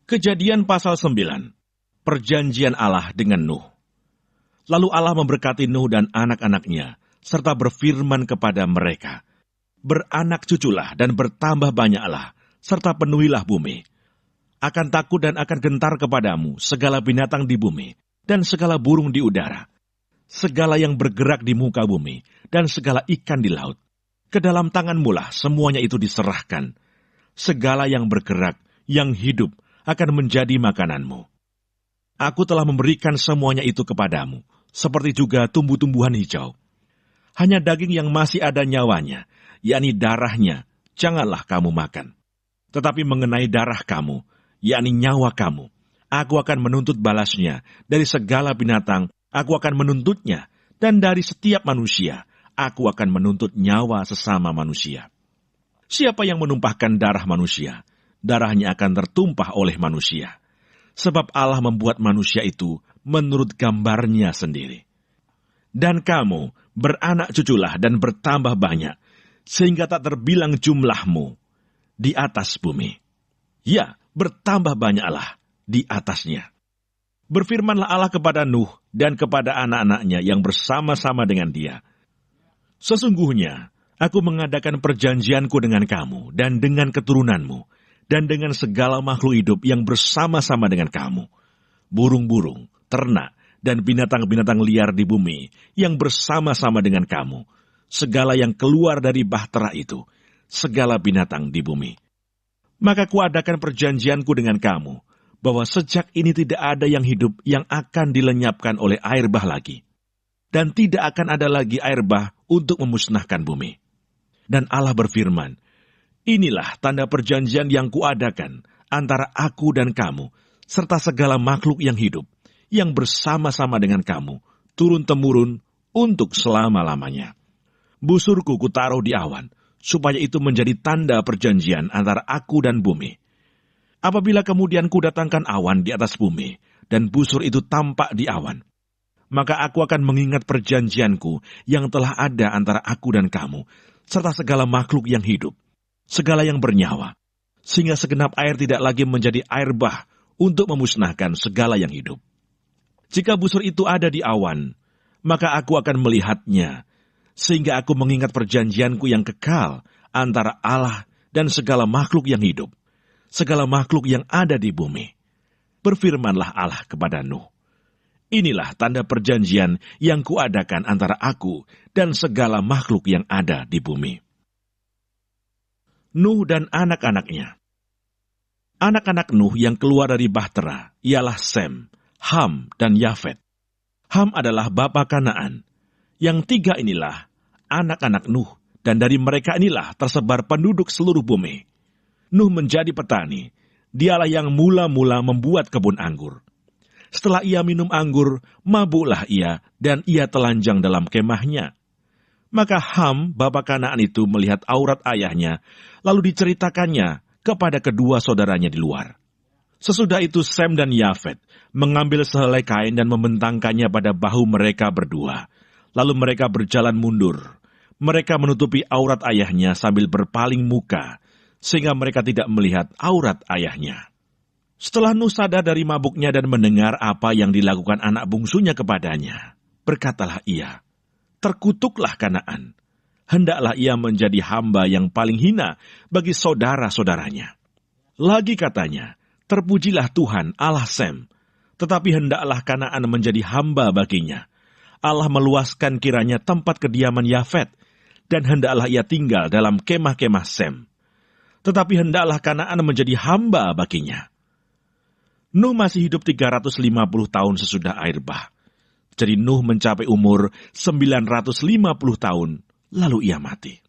Kejadian pasal 9. Perjanjian Allah dengan Nuh. Lalu Allah memberkati Nuh dan anak-anaknya, serta berfirman kepada mereka, "Beranak cuculah dan bertambah banyaklah, serta penuhilah bumi. Akan takut dan akan gentar kepadamu segala binatang di bumi, dan segala burung di udara, segala yang bergerak di muka bumi, dan segala ikan di laut. Ke dalam tanganmu lah semuanya itu diserahkan. Segala yang bergerak, yang hidup, akan menjadi makananmu. Aku telah memberikan semuanya itu kepadamu, seperti juga tumbuh-tumbuhan hijau. Hanya daging yang masih ada nyawanya, yakni darahnya, janganlah kamu makan. Tetapi mengenai darah kamu, yakni nyawa kamu, aku akan menuntut balasnya dari segala binatang, aku akan menuntutnya, dan dari setiap manusia, aku akan menuntut nyawa sesama manusia. Siapa yang menumpahkan darah manusia, darahnya akan tertumpah oleh manusia. Sebab Allah membuat manusia itu menurut gambarnya sendiri. Dan kamu beranak cuculah dan bertambah banyak, sehingga tak terbilang jumlahmu di atas bumi. Ya, bertambah banyaklah di atasnya." Berfirmanlah Allah kepada Nuh dan kepada anak-anaknya yang bersama-sama dengan dia, "Sesungguhnya aku mengadakan perjanjianku dengan kamu dan dengan keturunanmu, dan dengan segala makhluk hidup yang bersama-sama dengan kamu, burung-burung, ternak, dan binatang-binatang liar di bumi yang bersama-sama dengan kamu, segala yang keluar dari bahtera itu, segala binatang di bumi. Maka kuadakan perjanjianku dengan kamu, bahwa sejak ini tidak ada yang hidup yang akan dilenyapkan oleh air bah lagi, dan tidak akan ada lagi air bah untuk memusnahkan bumi." Dan Allah berfirman, "Inilah tanda perjanjian yang kuadakan antara aku dan kamu, serta segala makhluk yang hidup, yang bersama-sama dengan kamu, turun-temurun untuk selama-lamanya. Busurku kutaruh di awan, supaya itu menjadi tanda perjanjian antara aku dan bumi. Apabila kemudian kudatangkan awan di atas bumi, dan busur itu tampak di awan, maka aku akan mengingat perjanjianku yang telah ada antara aku dan kamu, serta segala makhluk yang hidup, segala yang bernyawa, sehingga segenap air tidak lagi menjadi air bah untuk memusnahkan segala yang hidup. Jika busur itu ada di awan, maka aku akan melihatnya, sehingga aku mengingat perjanjianku yang kekal antara Allah dan segala makhluk yang hidup, segala makhluk yang ada di bumi." Berfirmanlah Allah kepada Nuh, "Inilah tanda perjanjian yang kuadakan antara aku dan segala makhluk yang ada di bumi." Nuh dan anak-anaknya. Anak-anak Nuh yang keluar dari bahtera ialah Sem, Ham, dan Yafet. Ham adalah bapa Kanaan. Yang tiga inilah anak-anak Nuh, dan dari mereka inilah tersebar penduduk seluruh bumi. Nuh menjadi petani. Dialah yang mula-mula membuat kebun anggur. Setelah ia minum anggur, mabuklah ia, dan ia telanjang dalam kemahnya. Maka Ham, bapa Kanaan itu melihat aurat ayahnya, lalu diceritakannya kepada kedua saudaranya di luar. Sesudah itu Sem dan Yafet mengambil sehelai kain dan membentangkannya pada bahu mereka berdua. Lalu mereka berjalan mundur. Mereka menutupi aurat ayahnya sambil berpaling muka, sehingga mereka tidak melihat aurat ayahnya. Setelah Nuh sadar dari mabuknya dan mendengar apa yang dilakukan anak bungsunya kepadanya, berkatalah ia, "Terkutuklah Kanaan. Hendaklah ia menjadi hamba yang paling hina bagi saudara-saudaranya." Lagi katanya, "Terpujilah Tuhan Allah Sem, tetapi hendaklah Kanaan menjadi hamba baginya. Allah meluaskan kiranya tempat kediaman Yafet, dan hendaklah ia tinggal dalam kemah-kemah Sem. Tetapi hendaklah Kanaan menjadi hamba baginya." Nuh masih hidup 350 tahun sesudah air bah. Jadi Nuh mencapai umur 950 tahun, lalu ia mati.